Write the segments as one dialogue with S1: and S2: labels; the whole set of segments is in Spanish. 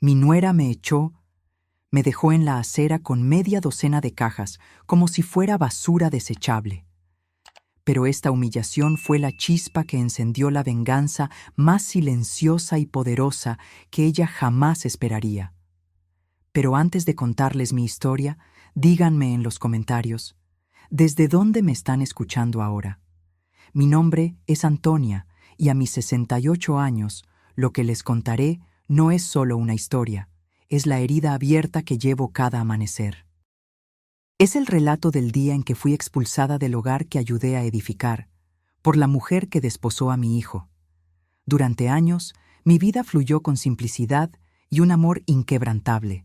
S1: Mi nuera me echó, me dejó en la acera con media docena de cajas, como si fuera basura desechable. Pero esta humillación fue la chispa que encendió la venganza más silenciosa y poderosa que ella jamás esperaría. Pero antes de contarles mi historia, díganme en los comentarios, ¿desde dónde me están escuchando ahora? Mi nombre es Antonia, y a mis 68 años, lo que les contaré no es solo una historia, es la herida abierta que llevo cada amanecer. Es el relato del día en que fui expulsada del hogar que ayudé a edificar, por la mujer que desposó a mi hijo. Durante años, mi vida fluyó con simplicidad y un amor inquebrantable.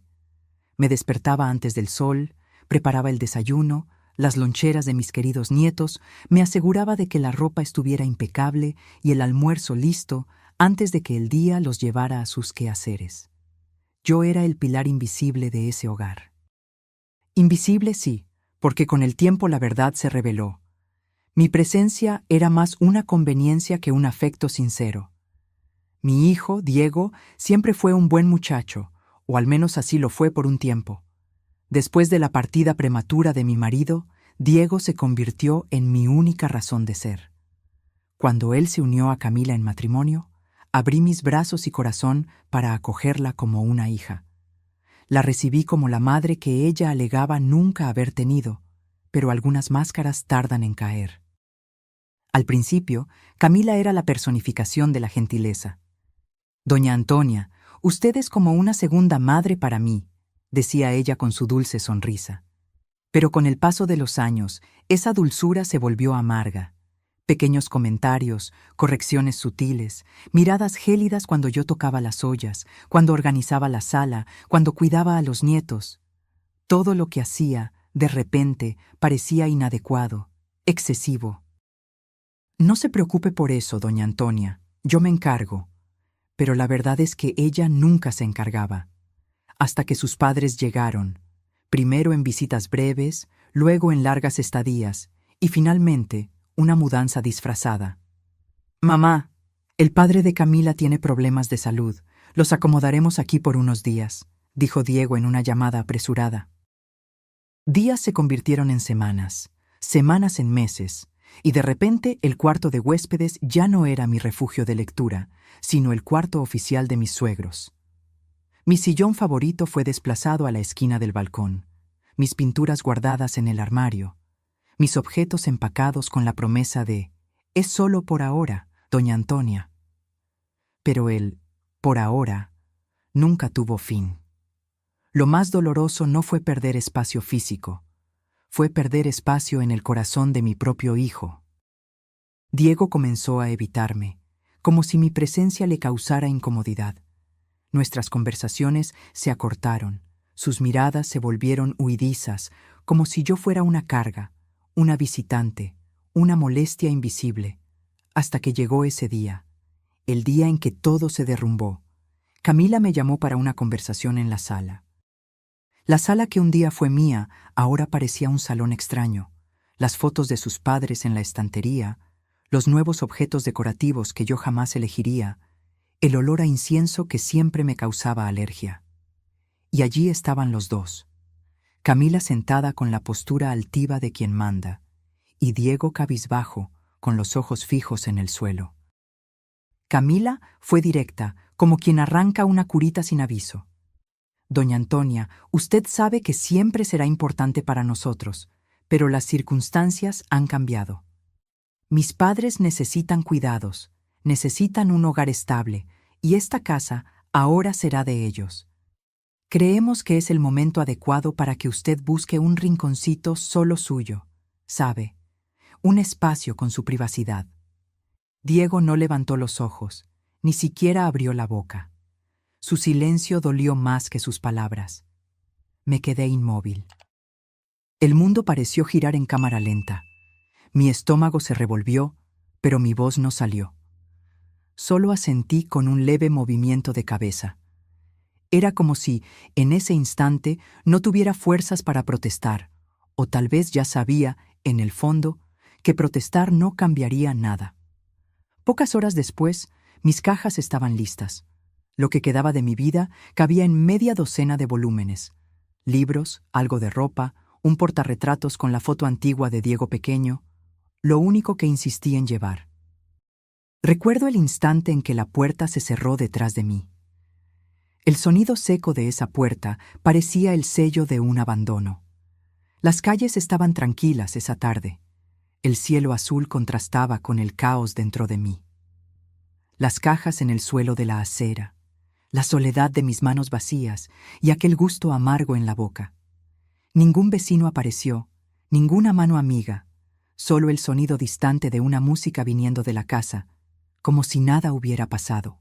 S1: Me despertaba antes del sol, preparaba el desayuno, las loncheras de mis queridos nietos, me aseguraba de que la ropa estuviera impecable y el almuerzo listo antes de que el día los llevara a sus quehaceres. Yo era el pilar invisible de ese hogar. Invisible sí, porque con el tiempo la verdad se reveló. Mi presencia era más una conveniencia que un afecto sincero. Mi hijo, Diego, siempre fue un buen muchacho, o al menos así lo fue por un tiempo. Después de la partida prematura de mi marido, Diego se convirtió en mi única razón de ser. Cuando él se unió a Camila en matrimonio, abrí mis brazos y corazón para acogerla como una hija. La recibí como la madre que ella alegaba nunca haber tenido, pero algunas máscaras tardan en caer. Al principio, Camila era la personificación de la gentileza. «Doña Antonia, usted es como una segunda madre para mí», decía ella con su dulce sonrisa. Pero con el paso de los años, esa dulzura se volvió amarga. Pequeños comentarios, correcciones sutiles, miradas gélidas cuando yo tocaba las ollas, cuando organizaba la sala, cuando cuidaba a los nietos. Todo lo que hacía, de repente, parecía inadecuado, excesivo. «No se preocupe por eso, doña Antonia, yo me encargo». Pero la verdad es que ella nunca se encargaba. Hasta que sus padres llegaron, primero en visitas breves, luego en largas estadías, y finalmente una mudanza disfrazada. «Mamá, el padre de Camila tiene problemas de salud. Los acomodaremos aquí por unos días», dijo Diego en una llamada apresurada. Días se convirtieron en semanas, semanas en meses, y de repente el cuarto de huéspedes ya no era mi refugio de lectura, sino el cuarto oficial de mis suegros. Mi sillón favorito fue desplazado a la esquina del balcón, mis pinturas guardadas en el armario, mis objetos empacados con la promesa de «es solo por ahora, doña Antonia». Pero el «por ahora» nunca tuvo fin. Lo más doloroso no fue perder espacio físico, fue perder espacio en el corazón de mi propio hijo. Diego comenzó a evitarme, como si mi presencia le causara incomodidad. Nuestras conversaciones se acortaron, sus miradas se volvieron huidizas, como si yo fuera una carga, una visitante, una molestia invisible, hasta que llegó ese día, el día en que todo se derrumbó. Camila me llamó para una conversación en la sala. La sala que un día fue mía, ahora parecía un salón extraño. Las fotos de sus padres en la estantería, los nuevos objetos decorativos que yo jamás elegiría, el olor a incienso que siempre me causaba alergia. Y allí estaban los dos. Camila sentada con la postura altiva de quien manda, y Diego cabizbajo, con los ojos fijos en el suelo. Camila fue directa, como quien arranca una curita sin aviso. «Doña Antonia, usted sabe que siempre será importante para nosotros, pero las circunstancias han cambiado. Mis padres necesitan cuidados, necesitan un hogar estable, y esta casa ahora será de ellos. Creemos que es el momento adecuado para que usted busque un rinconcito solo suyo, sabe, un espacio con su privacidad». Diego no levantó los ojos, ni siquiera abrió la boca. Su silencio dolió más que sus palabras. Me quedé inmóvil. El mundo pareció girar en cámara lenta. Mi estómago se revolvió, pero mi voz no salió. Solo asentí con un leve movimiento de cabeza. Era como si, en ese instante, no tuviera fuerzas para protestar, o tal vez ya sabía, en el fondo, que protestar no cambiaría nada. Pocas horas después, mis cajas estaban listas. Lo que quedaba de mi vida cabía en media docena de volúmenes. Libros, algo de ropa, un portarretratos con la foto antigua de Diego pequeño, lo único que insistí en llevar. Recuerdo el instante en que la puerta se cerró detrás de mí. El sonido seco de esa puerta parecía el sello de un abandono. Las calles estaban tranquilas esa tarde. El cielo azul contrastaba con el caos dentro de mí. Las cajas en el suelo de la acera, la soledad de mis manos vacías y aquel gusto amargo en la boca. Ningún vecino apareció, ninguna mano amiga, solo el sonido distante de una música viniendo de la casa, como si nada hubiera pasado.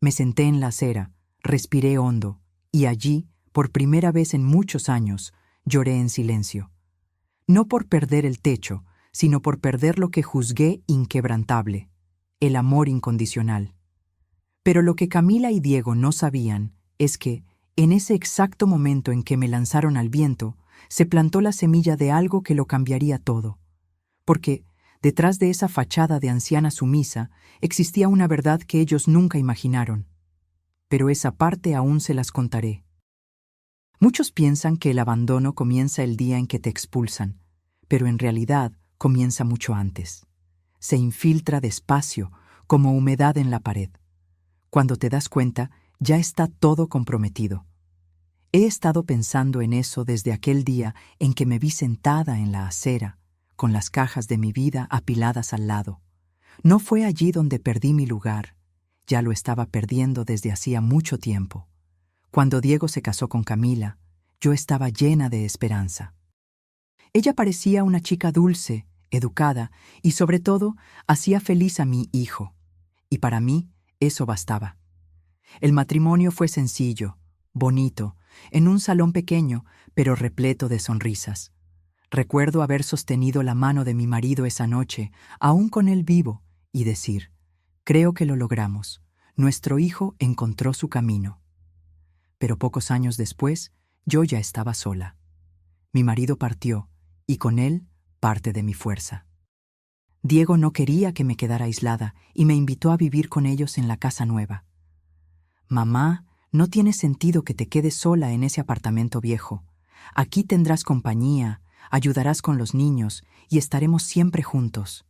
S1: Me senté en la acera, respiré hondo, y allí, por primera vez en muchos años, lloré en silencio. No por perder el techo, sino por perder lo que juzgué inquebrantable, el amor incondicional. Pero lo que Camila y Diego no sabían es que, en ese exacto momento en que me lanzaron al viento, se plantó la semilla de algo que lo cambiaría todo. Porque, detrás de esa fachada de anciana sumisa, existía una verdad que ellos nunca imaginaron. Pero esa parte aún se las contaré. Muchos piensan que el abandono comienza el día en que te expulsan, pero en realidad comienza mucho antes. Se infiltra despacio, como humedad en la pared. Cuando te das cuenta, ya está todo comprometido. He estado pensando en eso desde aquel día en que me vi sentada en la acera, con las cajas de mi vida apiladas al lado. No fue allí donde perdí mi lugar, ya lo estaba perdiendo desde hacía mucho tiempo. Cuando Diego se casó con Camila, yo estaba llena de esperanza. Ella parecía una chica dulce, educada y, sobre todo, hacía feliz a mi hijo. Y para mí, eso bastaba. El matrimonio fue sencillo, bonito, en un salón pequeño, pero repleto de sonrisas. Recuerdo haber sostenido la mano de mi marido esa noche, aún con él vivo, y decir: creo que lo logramos. Nuestro hijo encontró su camino. Pero pocos años después, yo ya estaba sola. Mi marido partió, y con él, parte de mi fuerza. Diego no quería que me quedara aislada y me invitó a vivir con ellos en la casa nueva. Mamá, no tiene sentido que te quedes sola en ese apartamento viejo. Aquí tendrás compañía, ayudarás con los niños y estaremos siempre juntos.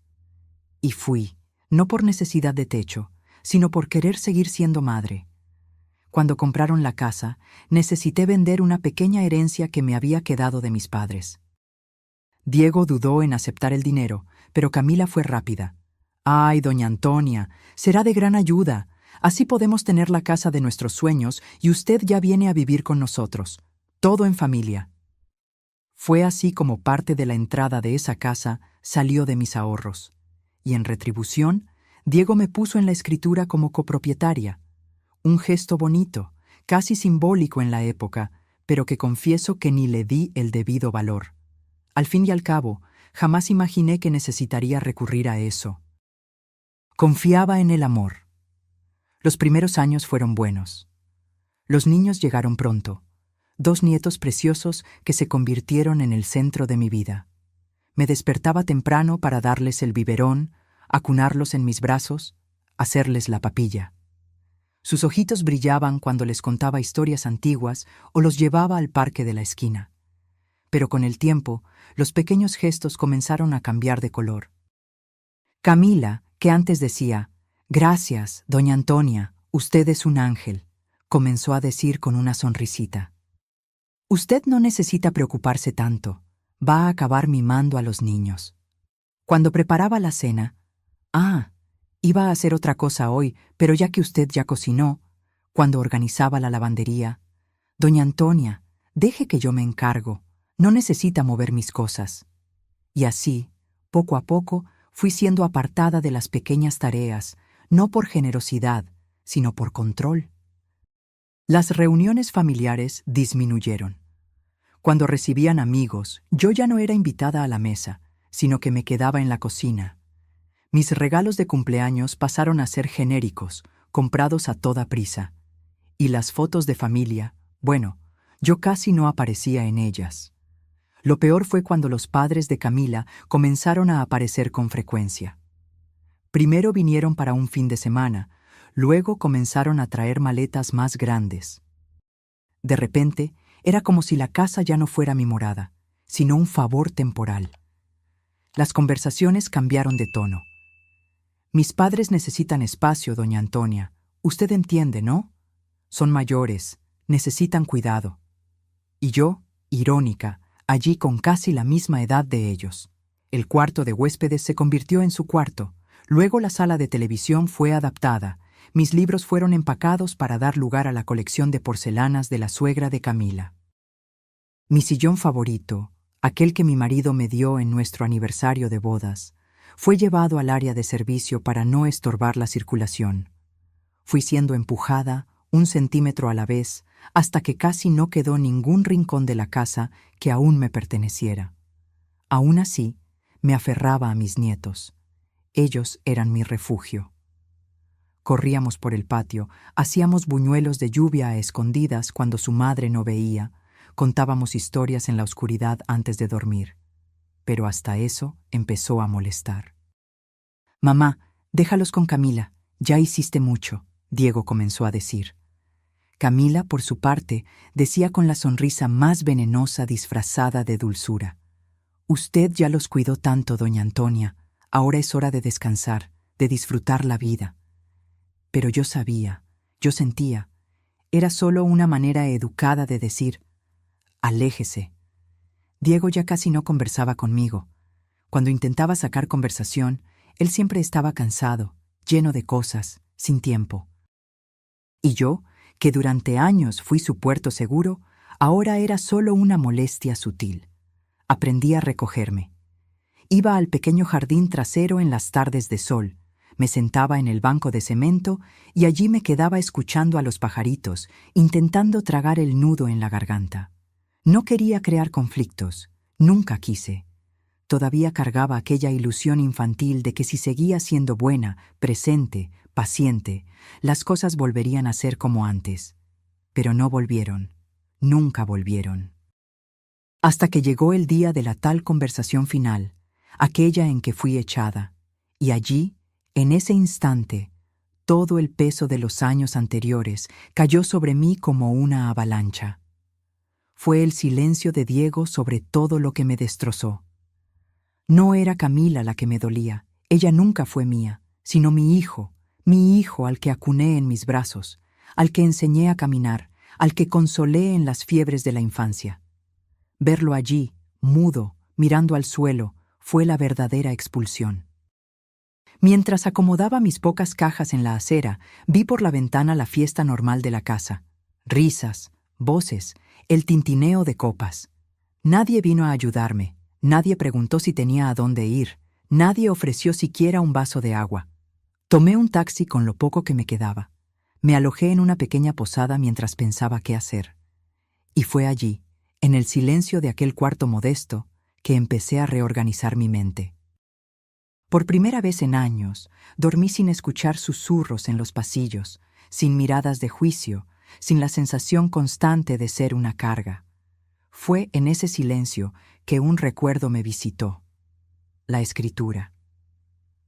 S1: Y fui, no por necesidad de techo, sino por querer seguir siendo madre. Cuando compraron la casa, necesité vender una pequeña herencia que me había quedado de mis padres. Diego dudó en aceptar el dinero, pero Camila fue rápida. «Ay, doña Antonia, será de gran ayuda. Así podemos tener la casa de nuestros sueños y usted ya viene a vivir con nosotros. Todo en familia». Fue así como parte de la entrada de esa casa salió de mis ahorros. Y en retribución, Diego me puso en la escritura como copropietaria. Un gesto bonito, casi simbólico en la época, pero que confieso que ni le di el debido valor. Al fin y al cabo, jamás imaginé que necesitaría recurrir a eso. Confiaba en el amor. Los primeros años fueron buenos. Los niños llegaron pronto, 2 nietos preciosos que se convirtieron en el centro de mi vida. Me despertaba temprano para darles el biberón, acunarlos en mis brazos, hacerles la papilla. Sus ojitos brillaban cuando les contaba historias antiguas o los llevaba al parque de la esquina. Pero con el tiempo, los pequeños gestos comenzaron a cambiar de color. Camila, que antes decía: «Gracias, doña Antonia, usted es un ángel», comenzó a decir con una sonrisita: «Usted no necesita preocuparse tanto, va a acabar mimando a los niños». Cuando preparaba la cena: «Ah, iba a hacer otra cosa hoy, pero ya que usted ya cocinó». Cuando organizaba la lavandería: «Doña Antonia, deje que yo me encargo, no necesita mover mis cosas». Y así, poco a poco, fui siendo apartada de las pequeñas tareas, no por generosidad, sino por control. Las reuniones familiares disminuyeron. Cuando recibían amigos, yo ya no era invitada a la mesa, sino que me quedaba en la cocina. Mis regalos de cumpleaños pasaron a ser genéricos, comprados a toda prisa. Y las fotos de familia, bueno, yo casi no aparecía en ellas. Lo peor fue cuando los padres de Camila comenzaron a aparecer con frecuencia. Primero vinieron para un fin de semana, Luego comenzaron a traer maletas más grandes. De repente, era como si la casa ya no fuera mi morada, sino un favor temporal. Las conversaciones cambiaron de tono. Mis padres necesitan espacio, doña Antonia. Usted entiende, ¿no? Son mayores, necesitan cuidado. Y yo, irónica, allí con casi la misma edad de ellos. El cuarto de huéspedes se convirtió en su cuarto. Luego la sala de televisión fue adaptada. Mis libros fueron empacados para dar lugar a la colección de porcelanas de la suegra de Camila. Mi sillón favorito, aquel que mi marido me dio en nuestro aniversario de bodas, fue llevado al área de servicio para no estorbar la circulación. Fui siendo empujada, 1 centímetro a la vez, hasta que casi no quedó ningún rincón de la casa que aún me perteneciera. Aún así, me aferraba a mis nietos. Ellos eran mi refugio. Corríamos por el patio, hacíamos buñuelos de lluvia a escondidas cuando su madre no veía, contábamos historias en la oscuridad antes de dormir. Pero hasta eso empezó a molestar. «Mamá, déjalos con Camila, ya hiciste mucho», Diego comenzó a decir. Camila, por su parte, decía con la sonrisa más venenosa disfrazada de dulzura: «Usted ya los cuidó tanto, doña Antonia, ahora es hora de descansar, de disfrutar la vida». Pero yo sabía, yo sentía, era solo una manera educada de decir: «Aléjese». Diego ya casi no conversaba conmigo. Cuando intentaba sacar conversación, él siempre estaba cansado, lleno de cosas, sin tiempo. Y yo, que durante años fui su puerto seguro, ahora era solo una molestia sutil. Aprendí a recogerme. Iba al pequeño jardín trasero en las tardes de sol, me sentaba en el banco de cemento y allí me quedaba escuchando a los pajaritos, intentando tragar el nudo en la garganta. No quería crear conflictos, nunca quise. Todavía cargaba aquella ilusión infantil de que si seguía siendo buena, presente, paciente, las cosas volverían a ser como antes. Pero no volvieron, nunca volvieron. Hasta que llegó el día de la tal conversación final, aquella en que fui echada, y allí, en ese instante, todo el peso de los años anteriores cayó sobre mí como una avalancha. Fue el silencio de Diego sobre todo lo que me destrozó. No era Camila la que me dolía, ella nunca fue mía, sino mi hijo al que acuné en mis brazos, al que enseñé a caminar, al que consolé en las fiebres de la infancia. Verlo allí, mudo, mirando al suelo, fue la verdadera expulsión. Mientras acomodaba mis pocas cajas en la acera, vi por la ventana la fiesta normal de la casa. Risas, voces, el tintineo de copas. Nadie vino a ayudarme. Nadie preguntó si tenía a dónde ir. Nadie ofreció siquiera un vaso de agua. Tomé un taxi con lo poco que me quedaba. Me alojé en una pequeña posada mientras pensaba qué hacer. Y fue allí, en el silencio de aquel cuarto modesto, que empecé a reorganizar mi mente. Por primera vez en años, dormí sin escuchar susurros en los pasillos, sin miradas de juicio, sin la sensación constante de ser una carga. Fue en ese silencio que un recuerdo me visitó. La escritura.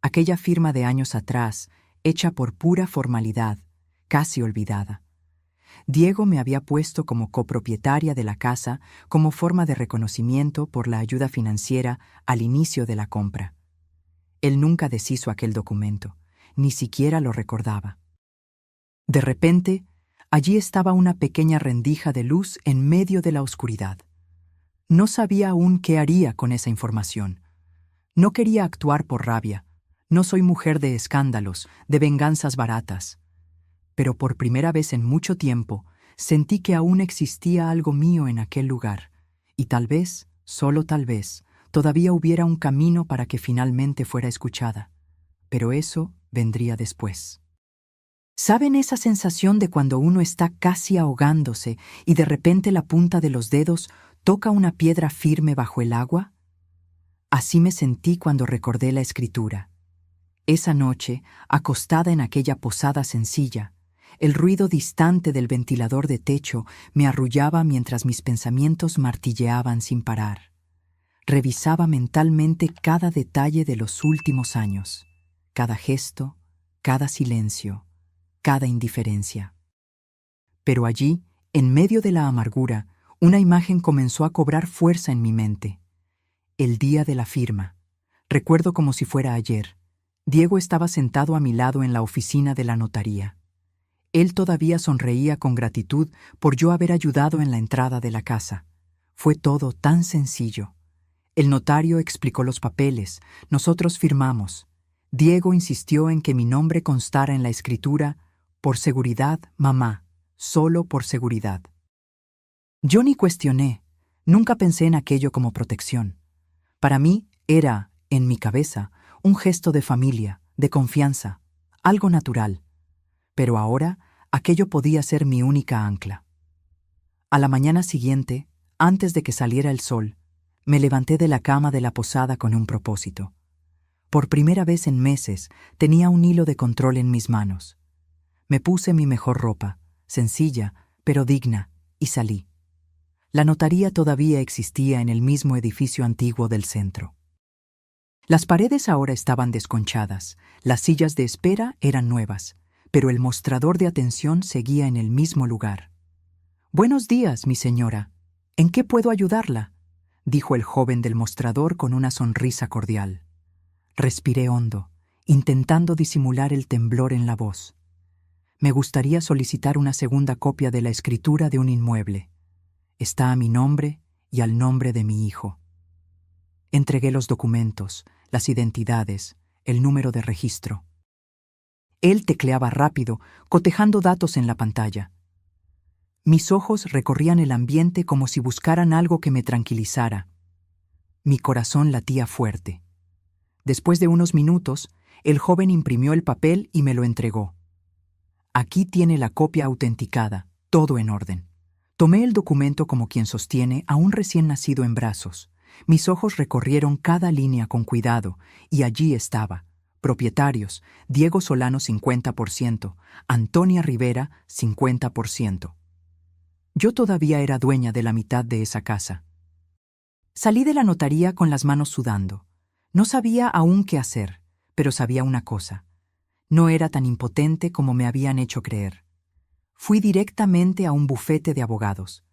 S1: Aquella firma de años atrás, hecha por pura formalidad, casi olvidada. Diego me había puesto como copropietaria de la casa como forma de reconocimiento por la ayuda financiera al inicio de la compra. Él nunca deshizo aquel documento, ni siquiera lo recordaba. De repente, allí estaba una pequeña rendija de luz en medio de la oscuridad. No sabía aún qué haría con esa información. No quería actuar por rabia. No soy mujer de escándalos, de venganzas baratas. Pero por primera vez en mucho tiempo, sentí que aún existía algo mío en aquel lugar, y tal vez, solo tal vez, todavía hubiera un camino para que finalmente fuera escuchada. Pero eso vendría después. ¿Saben esa sensación de cuando uno está casi ahogándose y de repente la punta de los dedos toca una piedra firme bajo el agua? Así me sentí cuando recordé la escritura. Esa noche, acostada en aquella posada sencilla, el ruido distante del ventilador de techo me arrullaba mientras mis pensamientos martilleaban sin parar. Revisaba mentalmente cada detalle de los últimos años, cada gesto, cada silencio, cada indiferencia. Pero allí, en medio de la amargura, una imagen comenzó a cobrar fuerza en mi mente. El día de la firma. Recuerdo como si fuera ayer. Diego estaba sentado a mi lado en la oficina de la notaría. Él todavía sonreía con gratitud por yo haber ayudado en la entrada de la casa. Fue todo tan sencillo. El notario explicó los papeles, nosotros firmamos. Diego insistió en que mi nombre constara en la escritura, por seguridad, mamá, solo por seguridad. Yo ni cuestioné, nunca pensé en aquello como protección. Para mí era, en mi cabeza, un gesto de familia, de confianza, algo natural. Pero ahora, aquello podía ser mi única ancla. A la mañana siguiente, antes de que saliera el sol, me levanté de la cama de la posada con un propósito. Por primera vez en meses, tenía un hilo de control en mis manos. Me puse mi mejor ropa, sencilla, pero digna, y salí. La notaría todavía existía en el mismo edificio antiguo del centro. Las paredes ahora estaban desconchadas, las sillas de espera eran nuevas, pero el mostrador de atención seguía en el mismo lugar. «Buenos días, mi señora. ¿En qué puedo ayudarla?», dijo el joven del mostrador con una sonrisa cordial. Respiré hondo, intentando disimular el temblor en la voz. Me gustaría solicitar una segunda copia de la escritura de un inmueble. Está a mi nombre y al nombre de mi hijo. Entregué los documentos, las identidades, el número de registro. Él tecleaba rápido, cotejando datos en la pantalla. Mis ojos recorrían el ambiente como si buscaran algo que me tranquilizara. Mi corazón latía fuerte. Después de unos minutos, el joven imprimió el papel y me lo entregó. Aquí tiene la copia autenticada, todo en orden. Tomé el documento como quien sostiene a un recién nacido en brazos. Mis ojos recorrieron cada línea con cuidado, y allí estaba. Propietarios, Diego Solano 50%, Antonia Rivera 50%. Yo todavía era dueña de la mitad de esa casa. Salí de la notaría con las manos sudando. No sabía aún qué hacer, pero sabía una cosa. No era tan impotente como me habían hecho creer. Fui directamente a un bufete de abogados.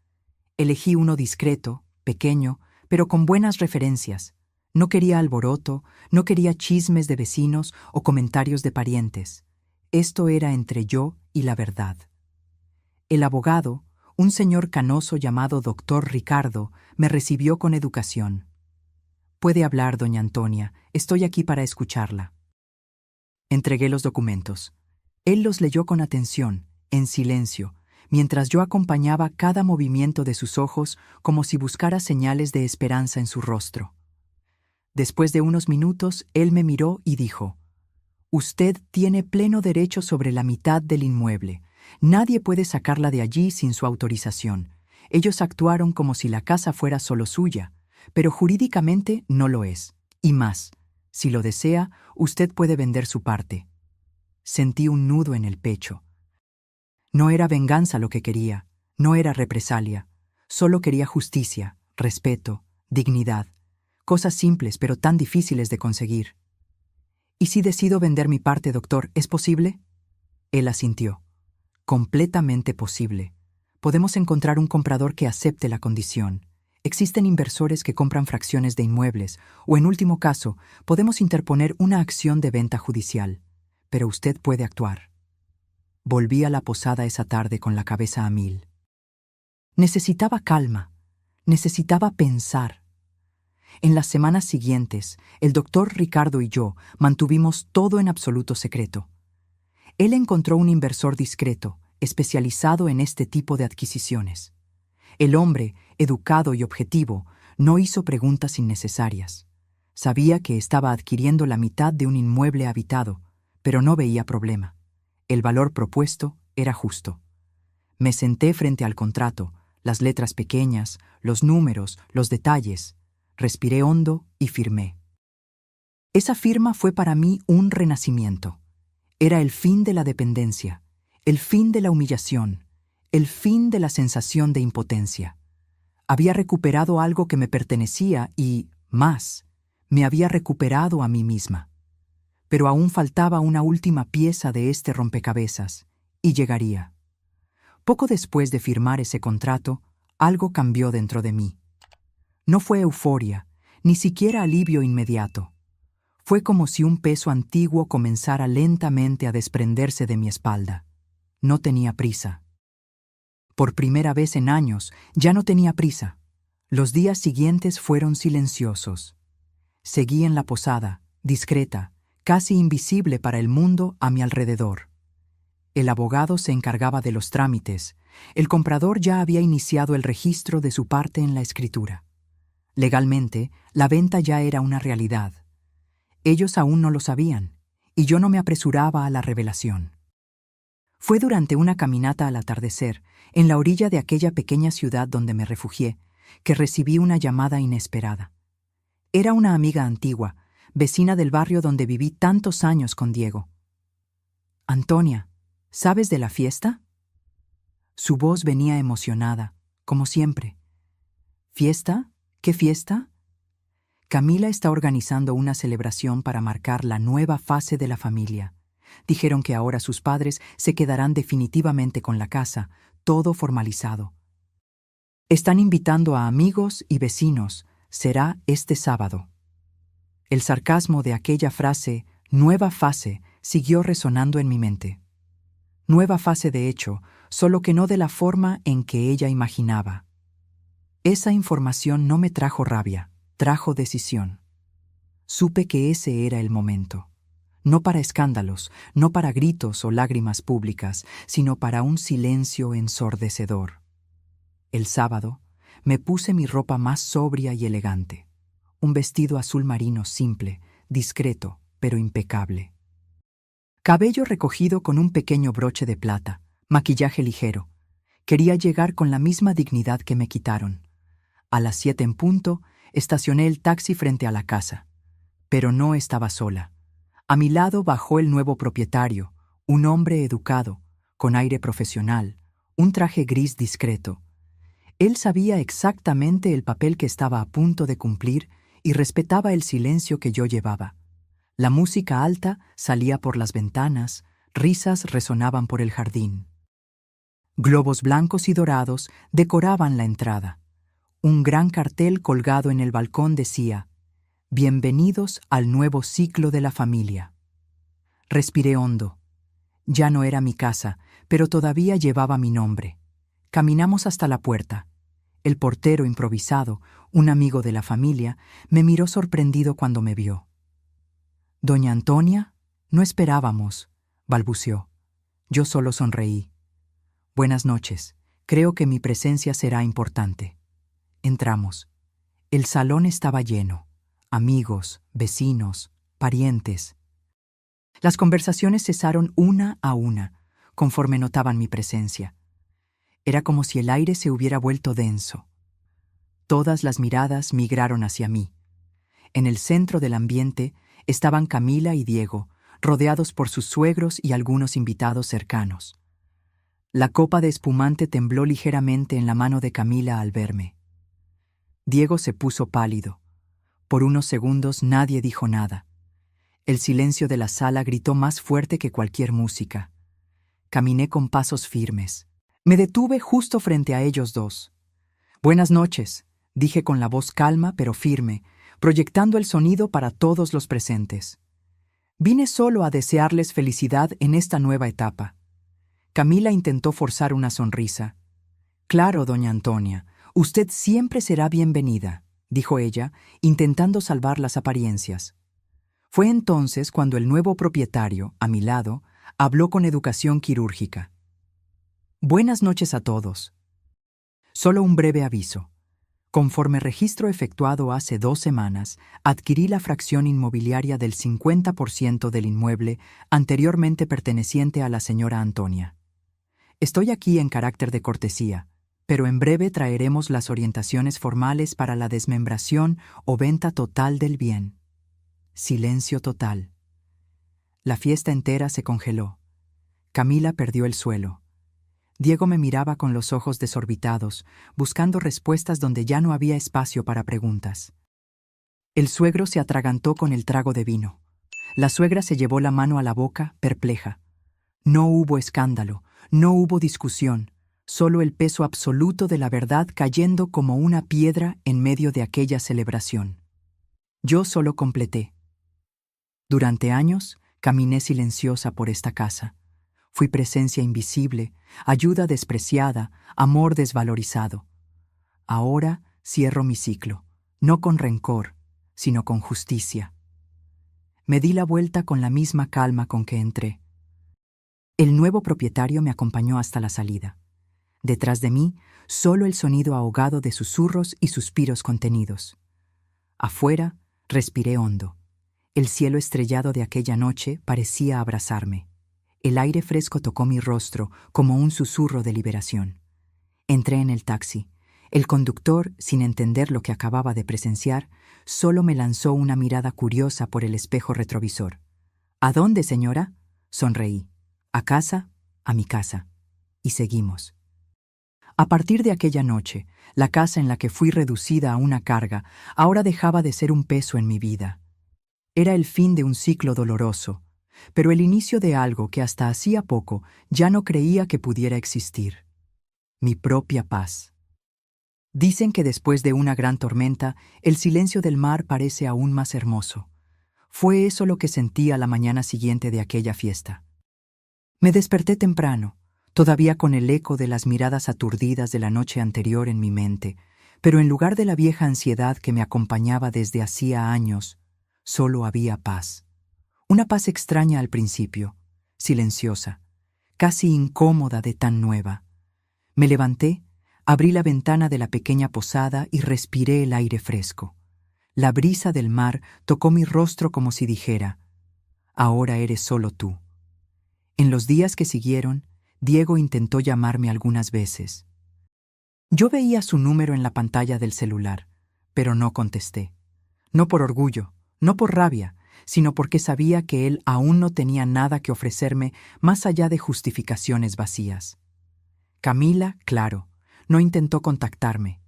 S1: Elegí uno discreto, pequeño, pero con buenas referencias. No quería alboroto, no quería chismes de vecinos o comentarios de parientes. Esto era entre yo y la verdad. El abogado, un señor canoso llamado Dr. Ricardo, me recibió con educación. «Puede hablar, doña Antonia, estoy aquí para escucharla». Entregué los documentos. Él los leyó con atención, en silencio, mientras yo acompañaba cada movimiento de sus ojos como si buscara señales de esperanza en su rostro. Después de unos minutos, él me miró y dijo: «Usted tiene pleno derecho sobre la mitad del inmueble. Nadie puede sacarla de allí sin su autorización. Ellos actuaron como si la casa fuera solo suya, pero jurídicamente no lo es. Y más, si lo desea, usted puede vender su parte». Sentí un nudo en el pecho. No era venganza lo que quería, no era represalia. Solo quería justicia, respeto, dignidad. Cosas simples pero tan difíciles de conseguir. «¿Y si decido vender mi parte, doctor, es posible?». Él asintió. «Completamente posible. Podemos encontrar un comprador que acepte la condición. Existen inversores que compran fracciones de inmuebles, o en último caso, podemos interponer una acción de venta judicial. Pero usted puede actuar». Volví a la posada esa tarde con la cabeza a mil. Necesitaba calma, necesitaba pensar. En las semanas siguientes, el doctor Ricardo y yo mantuvimos todo en absoluto secreto. Él encontró un inversor discreto, especializado en este tipo de adquisiciones. El hombre, educado y objetivo, no hizo preguntas innecesarias. Sabía que estaba adquiriendo la mitad de un inmueble habitado, pero no veía problema. El valor propuesto era justo. Me senté frente al contrato, las letras pequeñas, los números, los detalles. Respiré hondo y firmé. Esa firma fue para mí un renacimiento. Era el fin de la dependencia, el fin de la humillación, el fin de la sensación de impotencia. Había recuperado algo que me pertenecía y, más, me había recuperado a mí misma. Pero aún faltaba una última pieza de este rompecabezas, y llegaría. Poco después de firmar ese contrato, algo cambió dentro de mí. No fue euforia, ni siquiera alivio inmediato. Fue como si un peso antiguo comenzara lentamente a desprenderse de mi espalda. No tenía prisa. Por primera vez en años, ya no tenía prisa. Los días siguientes fueron silenciosos. Seguí en la posada, discreta, casi invisible para el mundo a mi alrededor. El abogado se encargaba de los trámites. El comprador ya había iniciado el registro de su parte en la escritura. Legalmente, la venta ya era una realidad. Ellos aún no lo sabían, y yo no me apresuraba a la revelación. Fue durante una caminata al atardecer, en la orilla de aquella pequeña ciudad donde me refugié, que recibí una llamada inesperada. Era una amiga antigua, vecina del barrio donde viví tantos años con Diego. «Antonia, ¿sabes de la fiesta?» Su voz venía emocionada, como siempre. «¿Fiesta? ¿Qué fiesta?» Camila está organizando una celebración para marcar la nueva fase de la familia. Dijeron que ahora sus padres se quedarán definitivamente con la casa, todo formalizado. Están invitando a amigos y vecinos. Será este sábado. El sarcasmo de aquella frase, nueva fase, siguió resonando en mi mente. Nueva fase de hecho, solo que no de la forma en que ella imaginaba. Esa información no me trajo rabia, trajo decisión. Supe que ese era el momento. No para escándalos, no para gritos o lágrimas públicas, sino para un silencio ensordecedor. El sábado, me puse mi ropa más sobria y elegante. Un vestido azul marino simple, discreto, pero impecable. Cabello recogido con un pequeño broche de plata, maquillaje ligero. Quería llegar con la misma dignidad que me quitaron. A las 7 en punto, estacioné el taxi frente a la casa. Pero no estaba sola. A mi lado bajó el nuevo propietario, un hombre educado, con aire profesional, un traje gris discreto. Él sabía exactamente el papel que estaba a punto de cumplir y respetaba el silencio que yo llevaba. La música alta salía por las ventanas, risas resonaban por el jardín. Globos blancos y dorados decoraban la entrada. Un gran cartel colgado en el balcón decía: «Bienvenidos al nuevo ciclo de la familia». Respiré hondo. Ya no era mi casa, pero todavía llevaba mi nombre. Caminamos hasta la puerta. El portero improvisado, un amigo de la familia, me miró sorprendido cuando me vio. «¿Doña Antonia? No esperábamos», balbuceó. Yo solo sonreí. «Buenas noches. Creo que mi presencia será importante». Entramos. El salón estaba lleno. Amigos, vecinos, parientes. Las conversaciones cesaron una a una, conforme notaban mi presencia. Era como si el aire se hubiera vuelto denso. Todas las miradas migraron hacia mí. En el centro del ambiente estaban Camila y Diego, rodeados por sus suegros y algunos invitados cercanos. La copa de espumante tembló ligeramente en la mano de Camila al verme. Diego se puso pálido. Por unos segundos nadie dijo nada. El silencio de la sala gritó más fuerte que cualquier música. Caminé con pasos firmes. Me detuve justo frente a ellos dos. «Buenas noches», dije con la voz calma pero firme, proyectando el sonido para todos los presentes. Vine solo a desearles felicidad en esta nueva etapa. Camila intentó forzar una sonrisa. «Claro, doña Antonia, usted siempre será bienvenida», dijo ella, intentando salvar las apariencias. Fue entonces cuando el nuevo propietario, a mi lado, habló con educación quirúrgica. «Buenas noches a todos. Solo un breve aviso. Conforme registro efectuado hace 2 semanas, adquirí la fracción inmobiliaria del 50% del inmueble anteriormente perteneciente a la señora Antonia. Estoy aquí en carácter de cortesía, pero en breve traeremos las orientaciones formales para la desmembración o venta total del bien». Silencio total. La fiesta entera se congeló. Camila perdió el suelo. Diego me miraba con los ojos desorbitados, buscando respuestas donde ya no había espacio para preguntas. El suegro se atragantó con el trago de vino. La suegra se llevó la mano a la boca, perpleja. No hubo escándalo, No hubo discusión, solo el peso absoluto de la verdad cayendo como una piedra en medio de aquella celebración. Yo solo completé. Durante años, caminé silenciosa por esta casa. Fui presencia invisible, ayuda despreciada, amor desvalorizado. Ahora cierro mi ciclo, no con rencor, sino con justicia. Me di la vuelta con la misma calma con que entré. El nuevo propietario me acompañó hasta la salida. Detrás de mí, solo el sonido ahogado de susurros y suspiros contenidos. Afuera, respiré hondo. El cielo estrellado de aquella noche parecía abrazarme. El aire fresco tocó mi rostro como un susurro de liberación. Entré en el taxi. El conductor, sin entender lo que acababa de presenciar, solo me lanzó una mirada curiosa por el espejo retrovisor. ¿A dónde, señora? Sonreí. ¿A casa? A mi casa. Y seguimos. A partir de aquella noche, la casa en la que fui reducida a una carga ahora dejaba de ser un peso en mi vida. Era el fin de un ciclo doloroso, pero el inicio de algo que hasta hacía poco ya no creía que pudiera existir. Mi propia paz. Dicen que después de una gran tormenta, el silencio del mar parece aún más hermoso. Fue eso lo que sentí a la mañana siguiente de aquella fiesta. Me desperté temprano, todavía con el eco de las miradas aturdidas de la noche anterior en mi mente, pero en lugar de la vieja ansiedad que me acompañaba desde hacía años, solo había paz. Una paz extraña al principio, silenciosa, casi incómoda de tan nueva. Me levanté, abrí la ventana de la pequeña posada y respiré el aire fresco. La brisa del mar tocó mi rostro como si dijera, «Ahora eres solo tú». En los días que siguieron, Diego intentó llamarme algunas veces. Yo veía su número en la pantalla del celular, pero no contesté. No por orgullo, no por rabia, sino porque sabía que él aún no tenía nada que ofrecerme más allá de justificaciones vacías. Camila, claro, no intentó contactarme.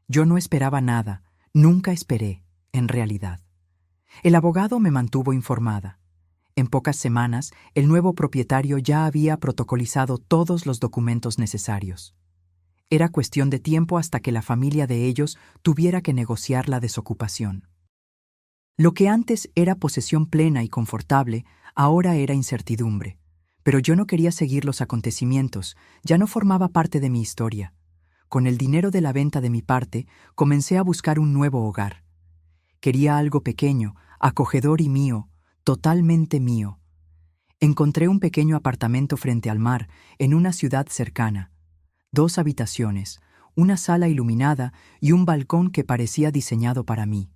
S1: Yo no esperaba nada, nunca esperé, en realidad. El abogado me mantuvo informada. En pocas semanas, el nuevo propietario ya había protocolizado todos los documentos necesarios. Era cuestión de tiempo hasta que la familia de ellos tuviera que negociar la desocupación. Lo que antes era posesión plena y confortable, ahora era incertidumbre. Pero yo no quería seguir los acontecimientos, ya no formaba parte de mi historia. Con el dinero de la venta de mi parte, comencé a buscar un nuevo hogar. Quería algo pequeño, acogedor y mío, totalmente mío. Encontré un pequeño apartamento frente al mar, en una ciudad cercana. 2 habitaciones, una sala iluminada y un balcón que parecía diseñado para mí.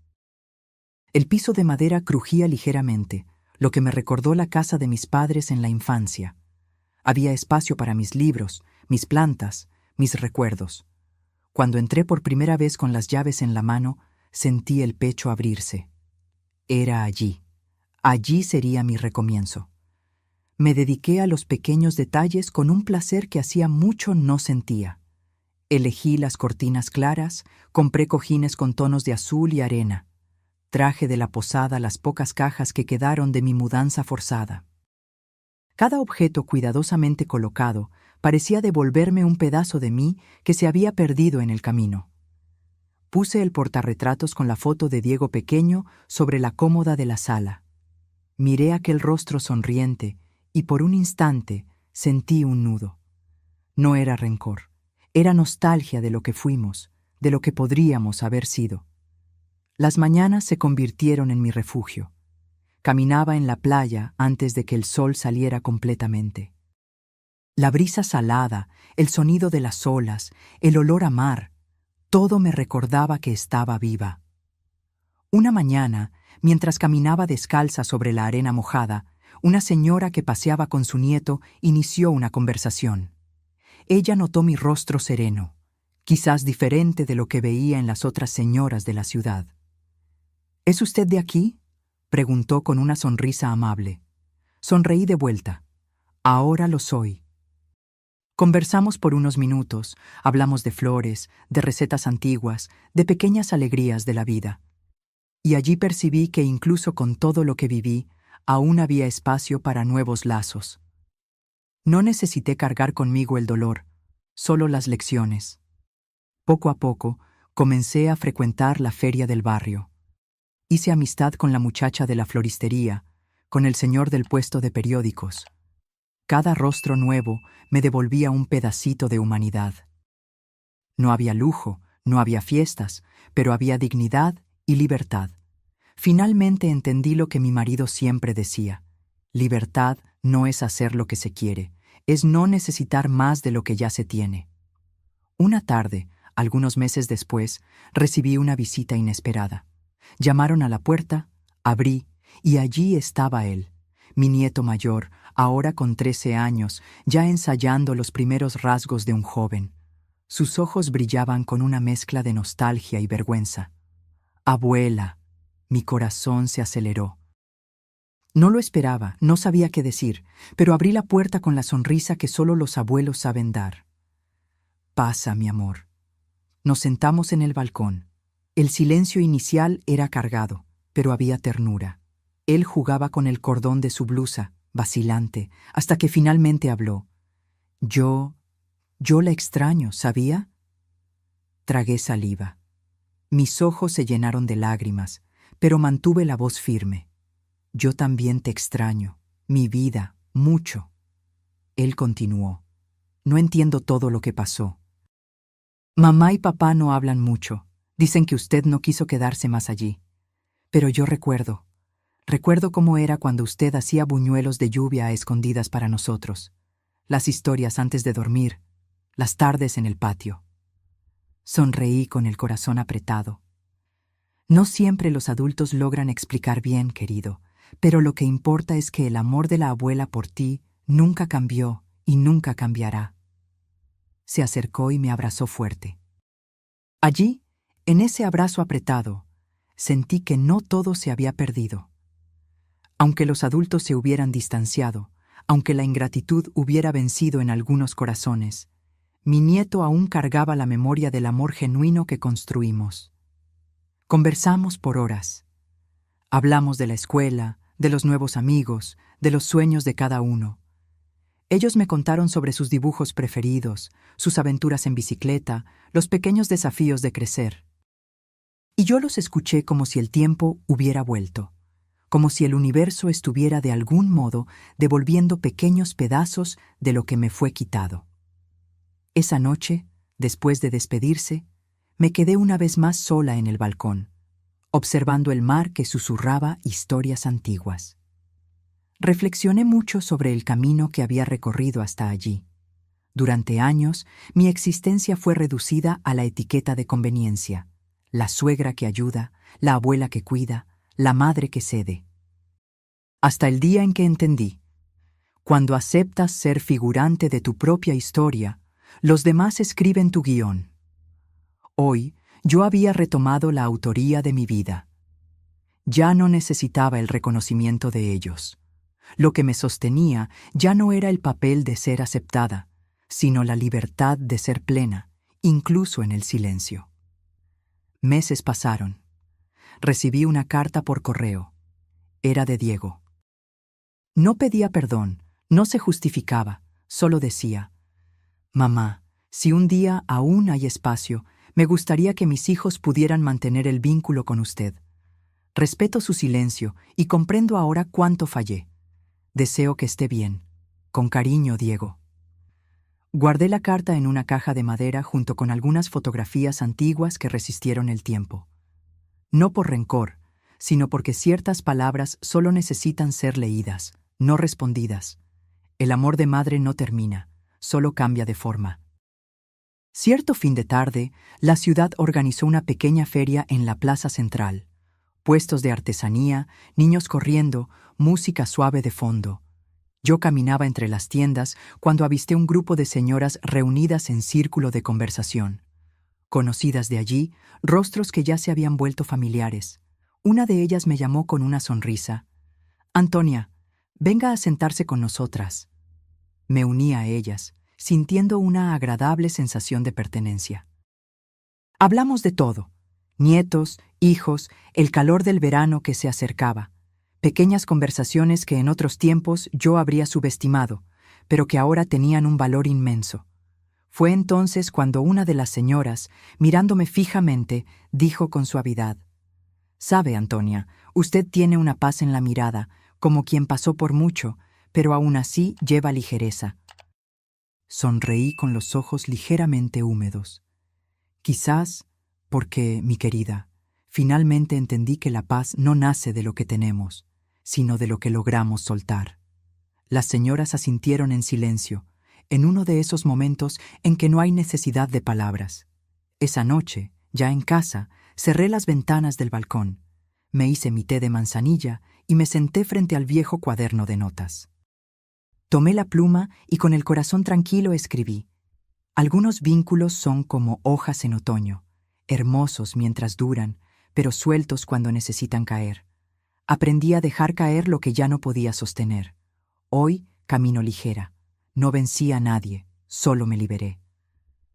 S1: El piso de madera crujía ligeramente, lo que me recordó la casa de mis padres en la infancia. Había espacio para mis libros, mis plantas, mis recuerdos. Cuando entré por primera vez con las llaves en la mano, sentí el pecho abrirse. Era allí. Allí sería mi recomienzo. Me dediqué a los pequeños detalles con un placer que hacía mucho no sentía. Elegí las cortinas claras, compré cojines con tonos de azul y arena. Traje de la posada las pocas cajas que quedaron de mi mudanza forzada. Cada objeto cuidadosamente colocado parecía devolverme un pedazo de mí que se había perdido en el camino. Puse el portarretratos con la foto de Diego pequeño sobre la cómoda de la sala. Miré aquel rostro sonriente y por un instante sentí un nudo. No era rencor, era nostalgia de lo que fuimos, de lo que podríamos haber sido. Las mañanas se convirtieron en mi refugio. Caminaba en la playa antes de que el sol saliera completamente. La brisa salada, el sonido de las olas, el olor a mar, todo me recordaba que estaba viva. Una mañana, mientras caminaba descalza sobre la arena mojada, una señora que paseaba con su nieto inició una conversación. Ella notó mi rostro sereno, quizás diferente de lo que veía en las otras señoras de la ciudad. ¿Es usted de aquí?, preguntó con una sonrisa amable. Sonreí de vuelta. Ahora lo soy. Conversamos por unos minutos, hablamos de flores, de recetas antiguas, de pequeñas alegrías de la vida. Y allí percibí que incluso con todo lo que viví, aún había espacio para nuevos lazos. No necesité cargar conmigo el dolor, solo las lecciones. Poco a poco, comencé a frecuentar la feria del barrio. Hice amistad con la muchacha de la floristería, con el señor del puesto de periódicos. Cada rostro nuevo me devolvía un pedacito de humanidad. No había lujo, no había fiestas, pero había dignidad y libertad. Finalmente entendí lo que mi marido siempre decía. Libertad no es hacer lo que se quiere, es no necesitar más de lo que ya se tiene. Una tarde, algunos meses después, recibí una visita inesperada. Llamaron a la puerta, abrí, y allí estaba él, mi nieto mayor, ahora con 13 años, ya ensayando los primeros rasgos de un joven. Sus ojos brillaban con una mezcla de nostalgia y vergüenza. «Abuela», mi corazón se aceleró. No lo esperaba, no sabía qué decir, pero abrí la puerta con la sonrisa que solo los abuelos saben dar. «Pasa, mi amor». Nos sentamos en el balcón. El silencio inicial era cargado, pero había ternura. Él jugaba con el cordón de su blusa, vacilante, hasta que finalmente habló. Yo la extraño, ¿sabía? Tragué saliva. Mis ojos se llenaron de lágrimas, pero mantuve la voz firme. Yo también te extraño, mi vida, mucho. Él continuó. No entiendo todo lo que pasó. Mamá y papá no hablan mucho. Dicen que usted no quiso quedarse más allí. Pero yo recuerdo cómo era cuando usted hacía buñuelos de lluvia a escondidas para nosotros. Las historias antes de dormir, las tardes en el patio. Sonreí con el corazón apretado. No siempre los adultos logran explicar bien, querido, pero lo que importa es que el amor de la abuela por ti nunca cambió y nunca cambiará. Se acercó y me abrazó fuerte. Allí, en ese abrazo apretado, sentí que no todo se había perdido. Aunque los adultos se hubieran distanciado, aunque la ingratitud hubiera vencido en algunos corazones, mi nieto aún cargaba la memoria del amor genuino que construimos. Conversamos por horas. Hablamos de la escuela, de los nuevos amigos, de los sueños de cada uno. Ellos me contaron sobre sus dibujos preferidos, sus aventuras en bicicleta, los pequeños desafíos de crecer. Y yo los escuché como si el tiempo hubiera vuelto, como si el universo estuviera de algún modo devolviendo pequeños pedazos de lo que me fue quitado. Esa noche, después de despedirse, me quedé una vez más sola en el balcón, observando el mar que susurraba historias antiguas. Reflexioné mucho sobre el camino que había recorrido hasta allí. Durante años, mi existencia fue reducida a la etiqueta de conveniencia: la suegra que ayuda, la abuela que cuida, la madre que cede. Hasta el día en que entendí: cuando aceptas ser figurante de tu propia historia, los demás escriben tu guión. Hoy, yo había retomado la autoría de mi vida. Ya no necesitaba el reconocimiento de ellos. Lo que me sostenía ya no era el papel de ser aceptada, sino la libertad de ser plena, incluso en el silencio. Meses pasaron. Recibí una carta por correo. Era de Diego. No pedía perdón, no se justificaba, solo decía: «Mamá, si un día aún hay espacio, me gustaría que mis hijos pudieran mantener el vínculo con usted. Respeto su silencio y comprendo ahora cuánto fallé. Deseo que esté bien. Con cariño, Diego». Guardé la carta en una caja de madera junto con algunas fotografías antiguas que resistieron el tiempo. No por rencor, sino porque ciertas palabras solo necesitan ser leídas, no respondidas. El amor de madre no termina, solo cambia de forma. Cierto fin de tarde, la ciudad organizó una pequeña feria en la plaza central. Puestos de artesanía, niños corriendo, música suave de fondo. Yo caminaba entre las tiendas cuando avisté un grupo de señoras reunidas en círculo de conversación. Conocidas de allí, rostros que ya se habían vuelto familiares. Una de ellas me llamó con una sonrisa. «Antonia, venga a sentarse con nosotras». Me uní a ellas, sintiendo una agradable sensación de pertenencia. Hablamos de todo: nietos, hijos, el calor del verano que se acercaba. Pequeñas conversaciones que en otros tiempos yo habría subestimado, pero que ahora tenían un valor inmenso. Fue entonces cuando una de las señoras, mirándome fijamente, dijo con suavidad: «Sabe, Antonia, usted tiene una paz en la mirada, como quien pasó por mucho, pero aún así lleva ligereza». Sonreí con los ojos ligeramente húmedos. Quizás porque, mi querida, finalmente entendí que la paz no nace de lo que tenemos, sino de lo que logramos soltar. Las señoras asintieron en silencio, en uno de esos momentos en que no hay necesidad de palabras. Esa noche, ya en casa, cerré las ventanas del balcón, me hice mi té de manzanilla y me senté frente al viejo cuaderno de notas. Tomé la pluma y con el corazón tranquilo escribí: «Algunos vínculos son como hojas en otoño, hermosos mientras duran, pero sueltos cuando necesitan caer. Aprendí a dejar caer lo que ya no podía sostener. Hoy camino ligera. No vencí a nadie, solo me liberé».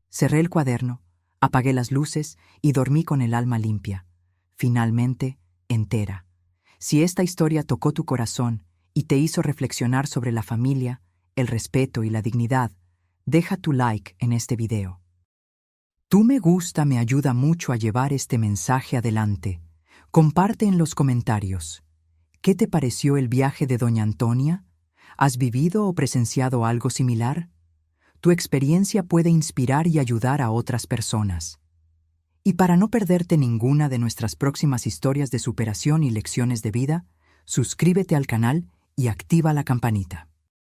S1: Cerré el cuaderno, apagué las luces y dormí con el alma limpia, finalmente entera. Si esta historia tocó tu corazón y te hizo reflexionar sobre la familia, el respeto y la dignidad, deja tu like en este video. Tu me gusta me ayuda mucho a llevar este mensaje adelante. Comparte en los comentarios. ¿Qué te pareció el viaje de Doña Antonia? ¿Has vivido o presenciado algo similar? Tu experiencia puede inspirar y ayudar a otras personas. Y para no perderte ninguna de nuestras próximas historias de superación y lecciones de vida, suscríbete al canal y activa la campanita.